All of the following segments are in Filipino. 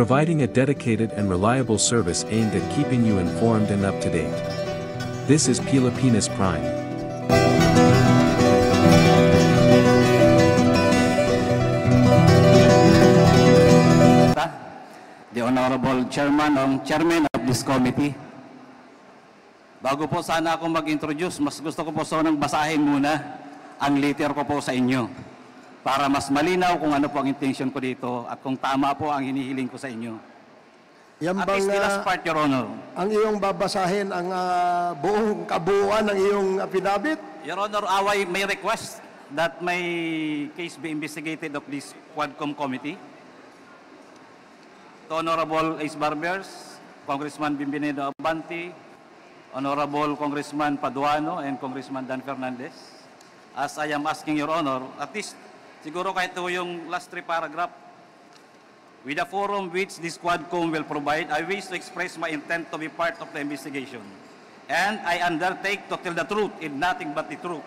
providing a dedicated and reliable service aimed at keeping you informed and up to date. This is Pilipinas Prime. The Honorable Chairman of this committee. Bago po sana ako mag-introduce, mas gusto ko po sanang basahin muna ang letter ko po sa inyo para mas malinaw kung ano po ang intention ko dito at kung tama po ang hinihiling ko sa inyo. Yan At bang, least the last part, Your Honor. ang iyong babasahin ang buong kabuuan ng iyong affidavit? Your Honor, I may request that my case be investigated of this Quadcom committee. To Honorable Ace Barbers, Congressman Bimbinado Abante, Honorable Congressman Paduano, and Congressman Dan Fernandez. As I am asking Your Honor, at least siguro kahit ito yung last 3 paragraph, with the forum which this Quadcom will provide, I wish to express my intent to be part of the investigation. And I undertake to tell the truth and nothing but the truth,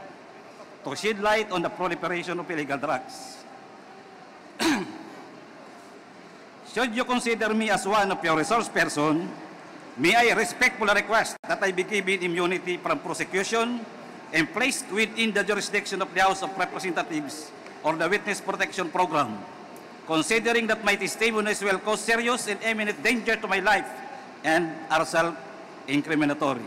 to shed light on the proliferation of illegal drugs. Should you consider me as one of your resource person, may I respectfully request that I be given immunity from prosecution and placed within the jurisdiction of the House of Representatives or the Witness Protection Program, considering that my testimonies will cause serious and imminent danger to my life and are self-incriminatory.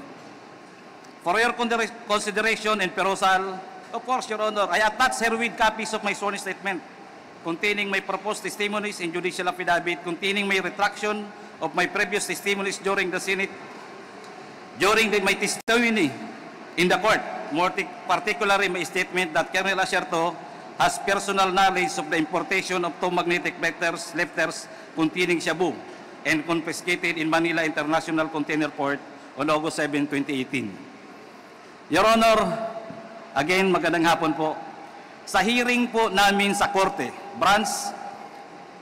For your consideration and perusal, of course, Your Honor, I attach herewith copies of my sworn statement containing my proposed testimonies in judicial affidavit, containing my retraction of my previous testimonies during the Senate, my testimony in the court, more particularly my statement that Colonel Asierto has personal knowledge of the importation of 2 magnetic lifters containing shabu and confiscated in Manila International Container Port on August 7, 2018. Your Honor, again, magandang hapon po. Sa hearing po namin sa Korte,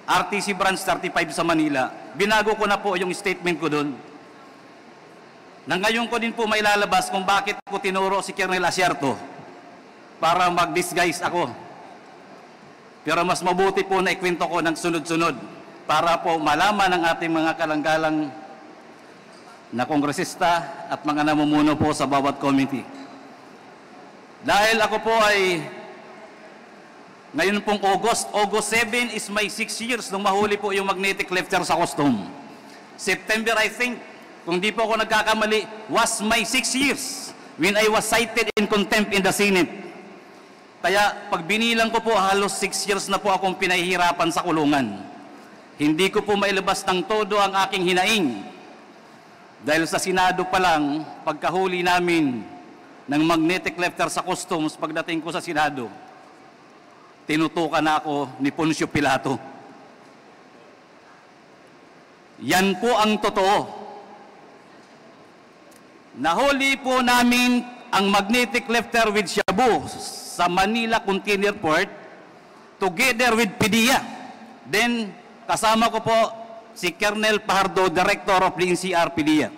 RTC Branch 35 sa Manila, binago ko na po yung statement ko doon. Nang ngayon ko din po may lalabas kung bakit ko tinuro si Colonel Asierto para mag-disguise ako. Pero mas mabuti po na ikwento ko ng sunod-sunod para po malaman ng ating mga kalanggalang na kongresista at mga namumuno po sa bawat committee. Dahil ako po ay ngayon pong August 7 is my 6 years nung mahuli po yung magnetic lifter sa custom. September, I think, kung di po ako nagkakamali, was my 6 years when I was cited in contempt in the Senate. Kaya pag binilang ko po, halos 6 years na po akong pinahihirapan sa kulungan. Hindi ko po mailabas ng todo ang aking hinaing. Dahil sa Senado pa lang, pagkahuli namin ng magnetic lifter sa customs, pagdating ko sa Senado, tinutukan na ako ni Poncio Pilato. Yan po ang totoo. Nahuli po namin ang magnetic lifter with shabu sa Manila Container Port together with PDEA. Then, kasama ko po si Colonel Pajardo, Director of the NCR PDEA.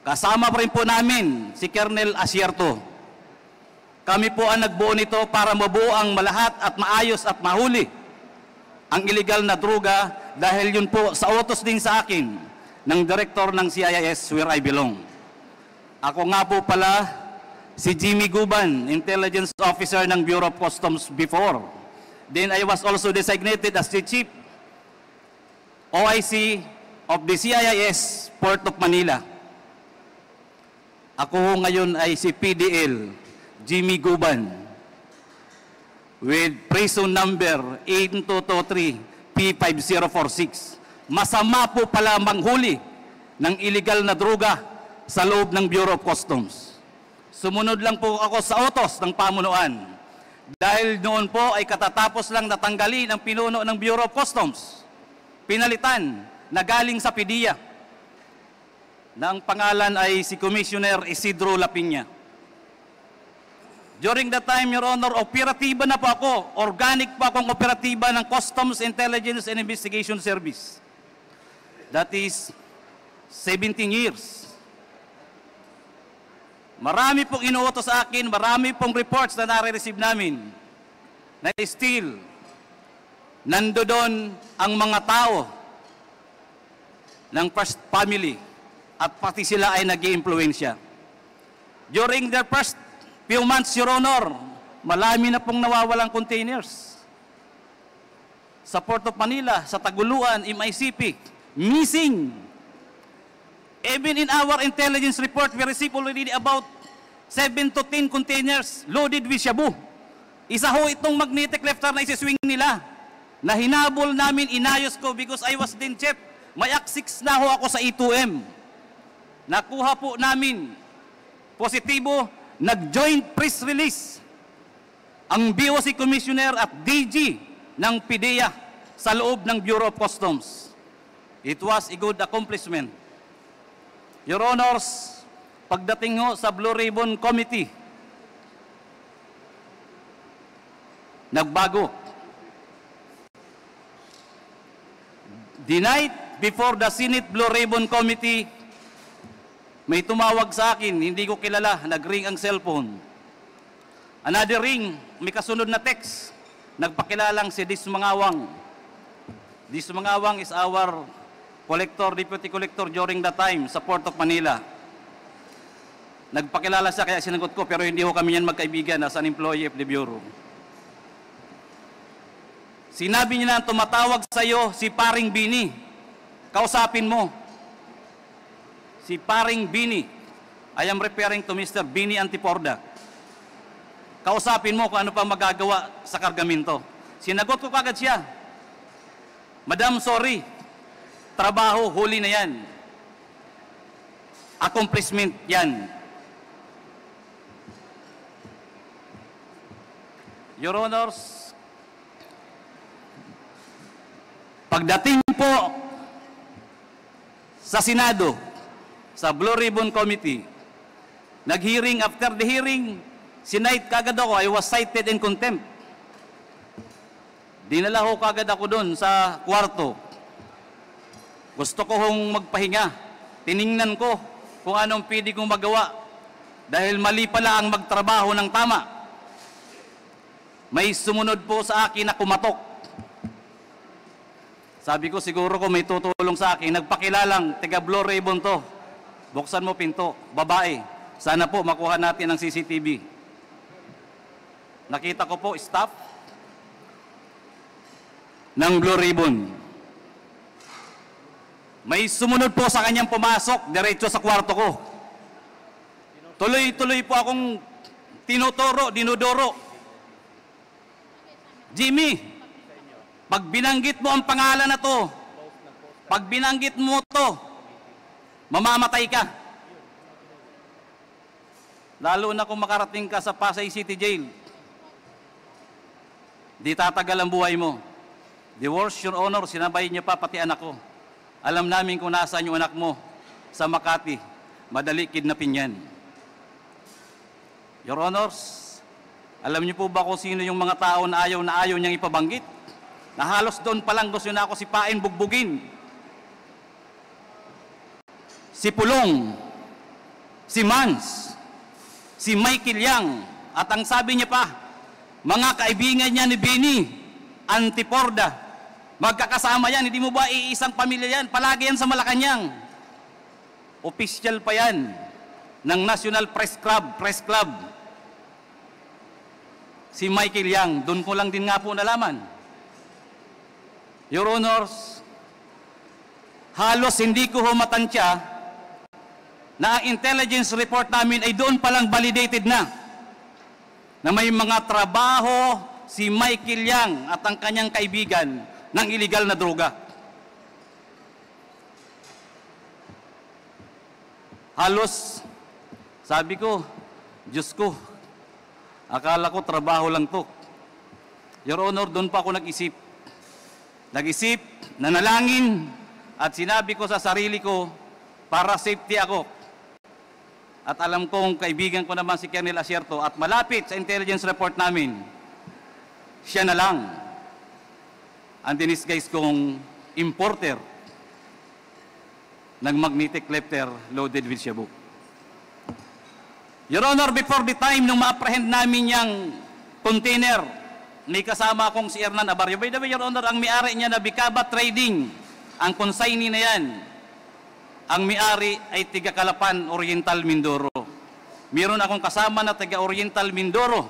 Kasama pa rin po namin si Colonel Asierto. Kami po ang nagbuo nito para mabuo ang malahat at maayos at mahuli ang illegal na droga dahil yun po sa utos din sa akin ng Director ng CIS where I belong. Ako nga po pala si Jimmy Guban, Intelligence Officer ng Bureau of Customs before. Then I was also designated as the Chief OIC of the CIS Port of Manila. Ako ngayon ay si PDL Jimmy Guban with prison number 8223 P5046. Masama po pala manghuli ng illegal na droga sa loob ng Bureau of Customs. Sumunod lang po ako sa utos ng pamunuan. Dahil noon po ay katatapos lang natanggalin ang pinuno ng Bureau of Customs. Pinalitan na galing sa PDEA na ang pangalan ay si Commissioner Isidro Lapiña. During that time, Your Honor, operatiba na po ako. Organic po akong operatiba ng Customs Intelligence and Investigation Service. That is 17 years. Marami pong inuutos sa akin, marami pong reports na nare-receive namin na still nandoon ang mga tao ng first family at pati sila ay nag-iimpluwensya. During their first few months, Your Honor, malami na pong nawawalang containers. Sa Port of Manila, sa Taguluan, MICP, missing. Even in our intelligence report, we received already about 7 to 10 containers loaded with shabu. Isa ho itong magnetic lifter na isiswing nila na hinabol namin, inayos ko because I was then chef. May Act 6 na ho ako sa E2M. Nakuha po namin, positibo, nag-joint press release ang BOC Commissioner at DG ng PIDEA sa loob ng Bureau of Customs. It was a good accomplishment. Your Honors, pagdating ho sa Blue Ribbon Committee, nagbago. The night before the Senate Blue Ribbon Committee, may tumawag sa akin, hindi ko kilala, nag-ring ang cellphone. Another ring, may kasunod na text, nagpakilalang si Dis Mangawang. Dis Mangawang is our collector, deputy collector during that time sa Port of Manila. Nagpakilala siya kaya sinagot ko, pero hindi ho kami yan magkaibigan as an employee of the Bureau. Sinabi niya na tumatawag sa iyo si Paring Bini. Kausapin mo. Si Paring Bini. I am referring to Mr. Bini Antiporda. Kausapin mo kung ano pa magagawa sa kargamento. Sinagot ko kagad siya. Madam, sorry. Trabaho, huli na yan. Accomplishment yan. Your Honors, pagdating po sa Senado, sa Blue Ribbon Committee, nag-hearing, after the hearing, sinight kagad ako, I was cited in contempt. Dinala ko kagad ako doon sa kwarto. Gusto ko hong magpahinga. Tiningnan ko kung anong pwede kong magawa. Dahil mali pala ang magtrabaho ng tama. May sumunod po sa akin na kumatok. Sabi ko, siguro ko may tutulong sa akin. Nagpakilalang, tiga Blue Ribbon to. Buksan mo pinto, babae. Sana po makuha natin ang CCTV. Nakita ko po, staff ng Blue Ribbon. May sumunod po sa kanyang pumasok, diretso sa kwarto ko. Tuloy-tuloy po akong tinuturo, dinuduro. Jimmy, pag binanggit mo ang pangalan na to, pag binanggit mo to, mamamatay ka. Lalo na kung makarating ka sa Pasay City Jail. Di tatagal ang buhay mo. The worst, Your Honor, sinabay niya pa pati anak ko. Alam namin kung nasaan yung anak mo sa Makati. Madali kidnapin yan. Your Honors, alam niyo po ba kung sino yung mga tao na ayaw niyang ipabanggit? Na halos doon pa lang gusto na ako sipain, bugbugin. Si Pulong, si Mans, si Michael Yang, at ang sabi niya pa, mga kaibigan niya ni Bini, Antiporda, magkakasama yan, hindi mo ba iisang pamilya yan? Palagi yan sa Malacanang. Official pa yan ng National Press Club. Si Michael Yang, doon ko lang din nga po nalaman. Your Honors, halos hindi ko humatansya na ang intelligence report namin ay doon palang validated na may mga trabaho si Michael Yang at ang kanyang kaibigan ng illegal na droga. Halos, sabi ko, Diyos ko, akala ko trabaho lang to. Your Honor, doon pa ako nag-isip. Nag-isip, nanalangin, at sinabi ko sa sarili ko, para safety ako. At alam kong kaibigan ko naman si Colonel Asierto at malapit sa intelligence report namin, siya na lang ang dinisguise kong importer ng magnetic lifter loaded with shabu. Your Honor, before the time nung ma-apprehend namin yung container, may kasama akong si Hernan Abarrio. By the way, Your Honor, ang may-ari niya na Bicaba Trading, ang consignee na yan, Ang may-ari ay tiga Calapan, Oriental, Mindoro. Meron akong kasama na tiga Oriental, Mindoro.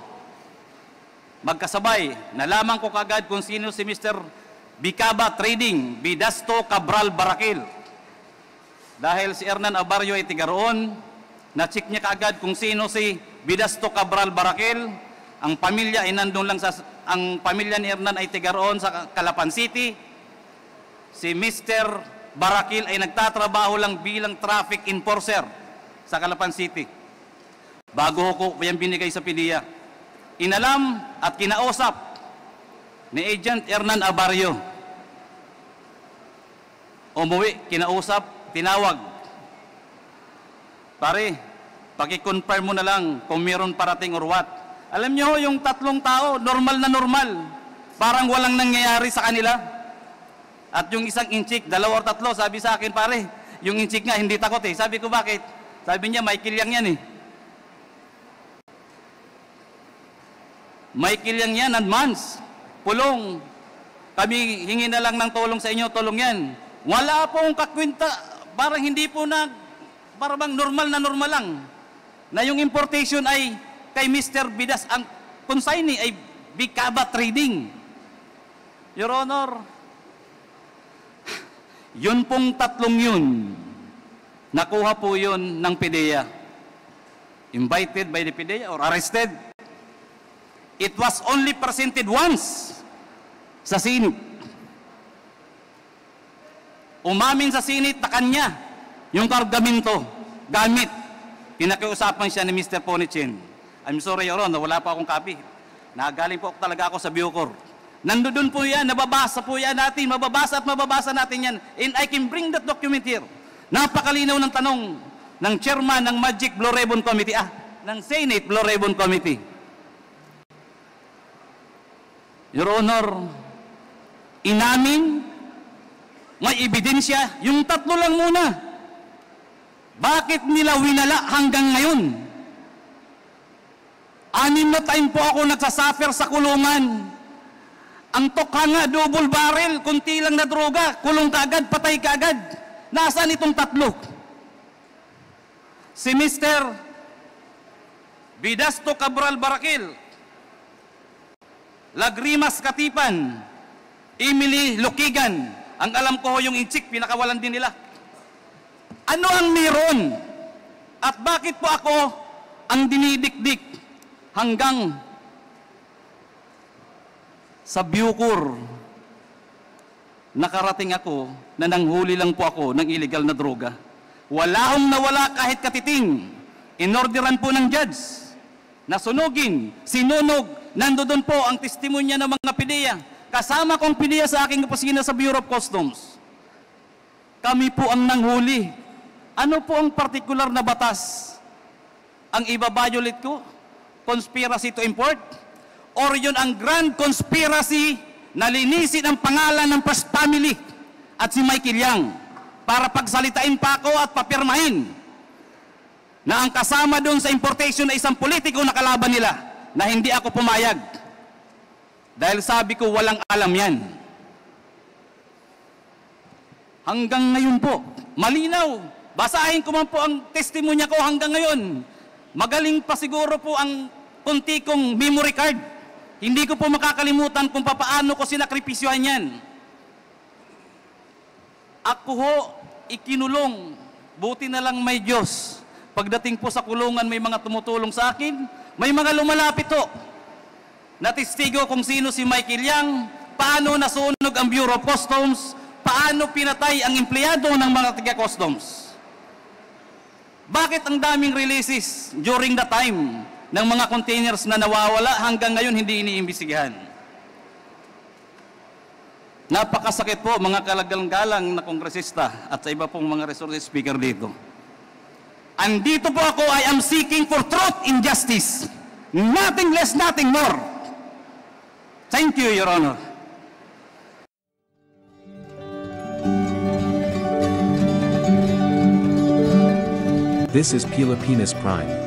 Magkasabay, nalaman ko kagad kung sino si Mr. Bicaba Trading, Bidasto Cabral Barakil. Dahil si Hernan Abaryo ay tiga roon, na-check niya kaagad kung sino si Bidasto Cabral Barakil. Ang pamilya ay nandun lang ang pamilya ni Hernan ay tiga roon sa Calapan City. Si Mr. Barakil ay nagtatrabaho lang bilang traffic enforcer sa Calapan City. Bago ko yan binigay sa PDEA. Inalam at kinausap ni Agent Hernan Abaryo. Umuwi, kinausap, tinawag. Pare, paki-confirm mo na lang kung meron parating or what. Alam nyo, yung tatlong tao, normal na normal. Parang walang nangyayari sa kanila. At yung isang inchik, 2 or 3, sabi sa akin, pare, yung inchik nga, hindi takot eh. Sabi ko, bakit? Sabi niya, Michael Yang yan eh. Michael Yang yan, advance, pulong. Kami hingi na lang ng tulong sa inyo, tulong yan. Wala pong kakwinta, parang hindi po parang bang normal na normal lang. Na yung importation ay kay Mr. Bidas, ang consignee ay Bicaba Trading. Your Honor, yun pong tatlong yun, nakuha po yun ng PDEA. Invited by the PDEA or arrested. It was only presented once sa Senate. Umamin sa Senate na kanya yung kargamento, gamit. Pinakiusapan siya ni Mr. Ponichin. I'm sorry, Your Honor, wala pa akong copy. Nagaling po talaga ako sa Bucor. Nandoon po yan, nababasa po yan natin, mababasa at mababasa natin yan. And I can bring that document here. Napakalinaw ng tanong ng chairman ng Magic Blue Ribbon Committee, ng Senate Blue Ribbon Committee. Your Honor, inamin, may ebidensya, yung tatlo lang muna. Bakit nila winala hanggang ngayon? 6 na time po ako nagsasuffer sa kulungan. Ang tokha nga, double barrel, kunti lang na droga, kulong kaagad, patay kaagad. Nasaan itong tatlo? Si Mr. Bidasto Cabral Barakil, Lagrimas Katipan, Emily Lukigan, ang alam ko yung inchik, pinakawalan din nila. Ano ang meron? At bakit po ako ang dinidikdik hanggang sa Bucor? Nakarating ako na nanghuli lang po ako ng illegal na droga. Wala akong nawala kahit katiting. Inorderan po ng judge na sunugin, sinunog. Nandoon po ang testimonya ng mga PDEA. Kasama kong PDEA sa aking opisina sa Bureau of Customs. Kami po ang nanghuli. Ano po ang partikular na batas ang iba-violate ko? Conspiracy to import? Or yun ang grand conspiracy na linisin ang pangalan ng First Family at si Michael Yang para pagsalitain pa ako at papirmahin na ang kasama doon sa importation na isang politiko na kalaban nila na hindi ako pumayag. Dahil sabi ko walang alam yan. Hanggang ngayon po, malinaw. Basahin ko man po ang testimonya ko hanggang ngayon. Magaling pa siguro po ang kunti kong memory card. Hindi ko po makakalimutan kung papaano ko sinakripisyohan yan. Ako ho, ikinulong. Buti na lang may Diyos. Pagdating po sa kulungan, may mga tumutulong sa akin. May mga lumalapit ho. Natestigo kung sino si Michael Yang, paano nasunog ang Bureau of Customs, paano pinatay ang empleyado ng mga taga-customs. Bakit ang daming releases during the time ng mga containers na nawawala hanggang ngayon hindi iniimbestigahan? Napakasakit po mga kalagalang-galang na kongresista at sa iba pong mga resources speaker dito. Andito po ako, I am seeking for truth and justice. Nothing less, nothing more. Thank you, Your Honor. This is Pilipinas Prime.